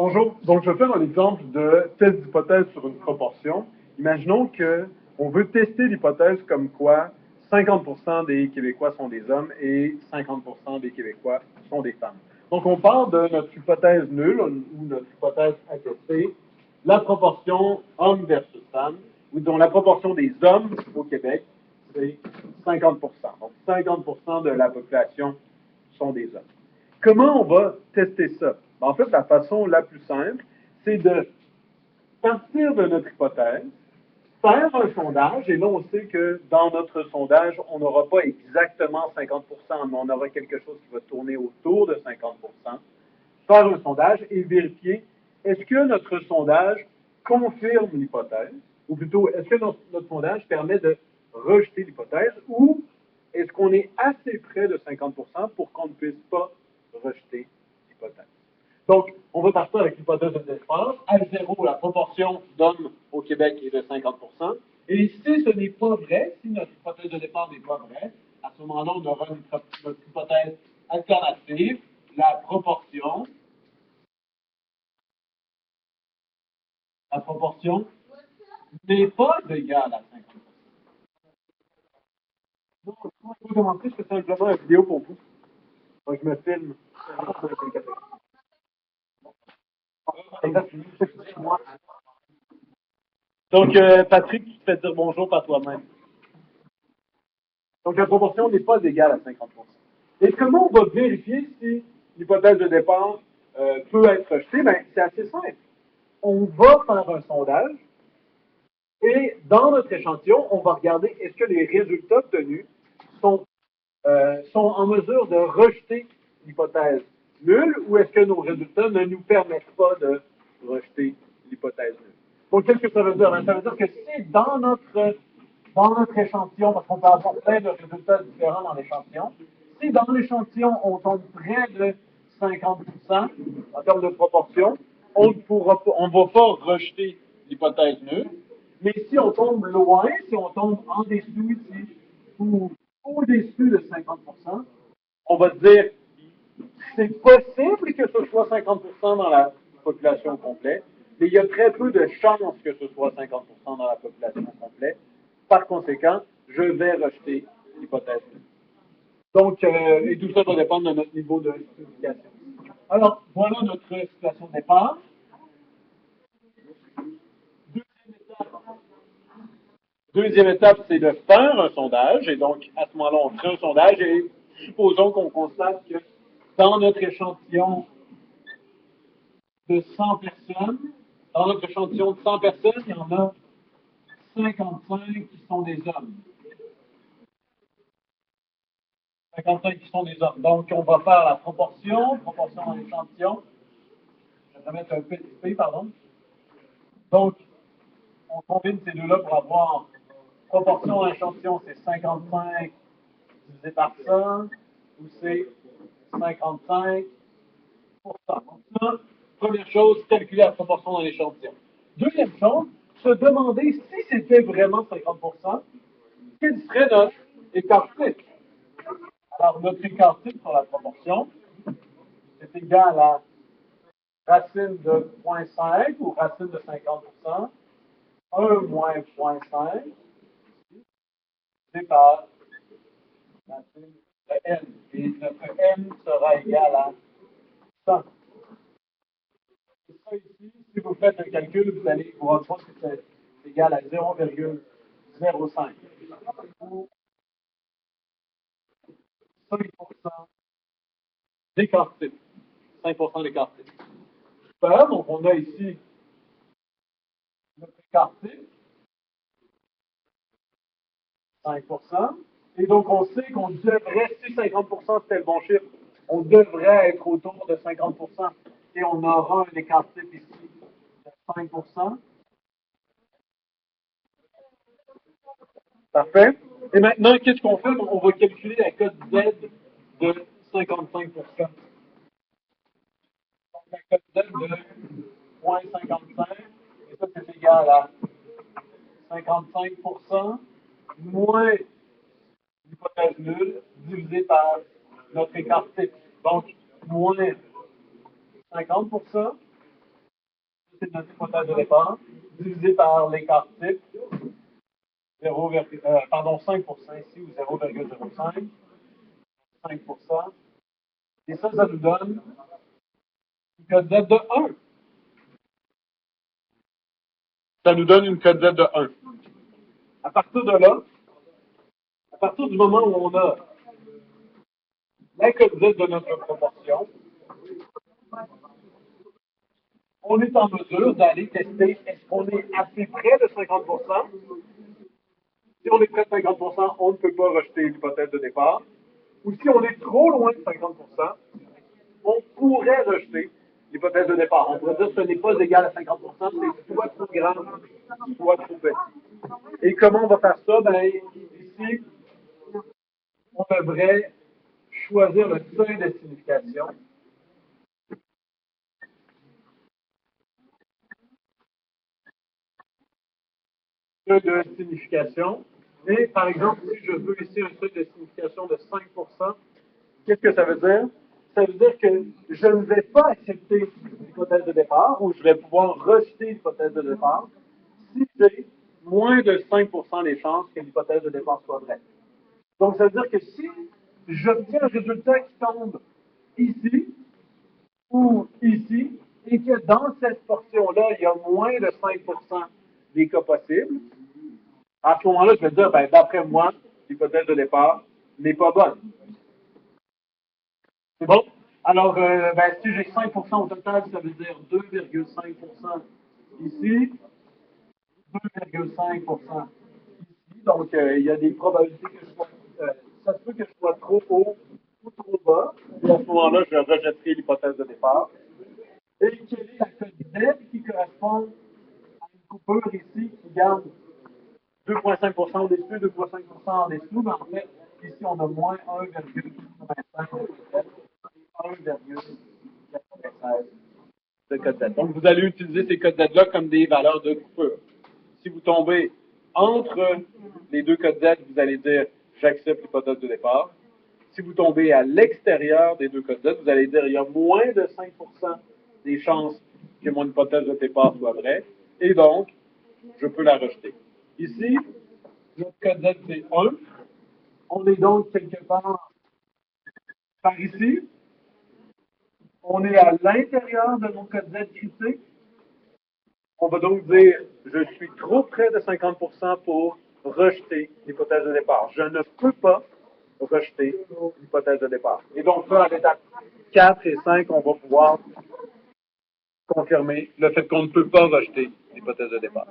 Bonjour. Donc, je vais faire un exemple de test d'hypothèse sur une proportion. Imaginons qu'on veut tester l'hypothèse comme quoi 50% des Québécois sont des hommes et 50% des Québécois sont des femmes. Donc, on part de notre hypothèse nulle ou notre hypothèse attestée, la proportion homme versus femme, ou dont la proportion des hommes au Québec, c'est 50%. Donc, 50% de la population sont des hommes. Comment on va tester ça? En fait, la façon la plus simple, c'est de partir de notre hypothèse, faire un sondage, et là, on sait que dans notre sondage, on n'aura pas exactement 50%, mais on aura quelque chose qui va tourner autour de 50%. Faire un sondage et vérifier, est-ce que notre sondage confirme l'hypothèse, ou plutôt, est-ce que notre sondage permet de rejeter l'hypothèse, ou est-ce qu'on est assez près de 50% pour qu'on ne puisse pas rejeter l'hypothèse? Donc, on va partir avec l'hypothèse de départ. H0, la proportion d'hommes au Québec est de 50%. Et si ce n'est pas vrai, si notre hypothèse de départ n'est pas vraie, à ce moment-là, on aura notre hypothèse alternative, la proportion n'est pas égale à 50%. Donc, quand je vais commencer, je fais simplement une vidéo pour vous. Donc, je me filme. Donc, Patrick, tu te fais dire bonjour par toi-même. Donc, la proportion n'est pas égale à 50%. Et comment on va vérifier si l'hypothèse de départ peut être rejetée? Ben, c'est assez simple. On va faire un sondage et dans notre échantillon, on va regarder est-ce que les résultats obtenus sont en mesure de rejeter l'hypothèse nulle ou est-ce que nos résultats ne nous permettent pas de rejeter l'hypothèse nulle. Donc, qu'est-ce que ça veut dire? Ça veut dire que si dans notre échantillon, parce qu'on peut avoir plein de résultats différents dans l'échantillon, si dans l'échantillon, on tombe près de 50% en termes de proportion, on ne va pas rejeter l'hypothèse nulle. Mais si on tombe loin, si on tombe en dessous ici, ou au-dessus de 50%, on va se dire c'est possible que ce soit 50% dans la population complète, mais il y a très peu de chances que ce soit 50% dans la population complète. Par conséquent, je vais rejeter l'hypothèse. Donc, et tout ça va dépendre de notre niveau de signification. Alors, voilà notre situation de départ. Deuxième étape, c'est de faire un sondage. Et donc, à ce moment-là, on fait un sondage et supposons qu'on constate que dans notre échantillon de 100 personnes, dans notre échantillon de 100 personnes, il y en a 55 qui sont des hommes. 55 qui sont des hommes. Donc, on va faire la proportion dans l'échantillon. Je vais mettre un petit P, pardon. Donc, on combine ces deux-là pour avoir proportion dans l'échantillon, c'est 55 divisé par 100, ou c'est 55%. Donc, ça, première chose, calculer la proportion dans l'échantillon. Deuxième chose, se demander si c'était vraiment 50%, quel serait notre écart type. Alors, notre écart type sur la proportion, c'est égal à racine de 0,5 ou racine de 50%, 1 moins 0,5, c'est par racine de n. Et notre n sera égal à 100. Et ça ici, si vous faites un calcul, vous allez vous rendre compte que c'est égal à 0,05. Ou 5% d'écart type. 5% d'écart type. Super, donc on a ici notre écart type, 5%. Et donc on sait qu'on devrait, si 50% c'était le bon chiffre, on devrait être autour de 50%. Et on aura un écart type ici de 5%. Parfait. Et maintenant, qu'est-ce qu'on fait? On va calculer la cote Z de 55%. Donc, la cote Z de 0,55, et ça, c'est égal à 55% moins l'hypothèse nulle divisé par notre écart type. Donc, moins 50% c'est notre hypothèse de départ, divisé par l'écart type, 5% ici, ou 0,05, 5%. Et ça nous donne une cote Z de 1. Ça nous donne une cote Z de 1. À partir de là, à partir du moment où on a la cote Z de notre proportion, on est en mesure d'aller tester est-ce qu'on est assez près de 50%. Si on est près de 50%, on ne peut pas rejeter l'hypothèse de départ. Ou si on est trop loin de 50%, on pourrait rejeter l'hypothèse de départ. On pourrait dire que ce n'est pas égal à 50%, c'est soit trop grand, soit trop petit. Et comment on va faire ça? Ben, ici, on devrait choisir le seuil de signification. Seuil de signification. Et par exemple, si je veux ici un seuil de signification de 5%, qu'est-ce que ça veut dire? Ça veut dire que je ne vais pas accepter l'hypothèse de départ ou je vais pouvoir rejeter l'hypothèse de départ si j'ai moins de 5% des chances que l'hypothèse de départ soit vraie. Donc, ça veut dire que si j'obtiens un résultat qui tombe ici ou ici et que dans cette portion-là, il y a moins de 5% des cas possibles, à ce moment-là, je vais dire, ben, d'après moi, l'hypothèse de départ n'est pas bonne. C'est bon? Alors, ben, si j'ai 5% au total, ça veut dire 2,5% ici, 2,5% ici. Donc, il y a des probabilités que je sois, ça se peut que je sois trop haut ou trop bas. Et à ce moment-là, je rejetterai l'hypothèse de départ. Et quelle est la cote Z qui correspond à une coupure ici qui garde 2,5% au-dessus, 2,5% en dessous? Ben, en fait, ici, on a moins 1,85 1,96 de code Z. Donc, vous allez utiliser ces codes Z-là comme des valeurs de coupure. Si vous tombez entre les deux codes Z, vous allez dire j'accepte l'hypothèse de départ. Si vous tombez à l'extérieur des deux codes Z, vous allez dire il y a moins de 5% des chances que mon hypothèse de départ soit vraie, et donc, je peux la rejeter. Ici, notre code Z, c'est 1. On est donc quelque part par ici. On est à l'intérieur de mon code Z critique. On va donc dire, je suis trop près de 50% pour rejeter l'hypothèse de départ. Je ne peux pas rejeter l'hypothèse de départ. Et donc là, à l'étape 4 et 5, on va pouvoir confirmer le fait qu'on ne peut pas rejeter l'hypothèse de départ.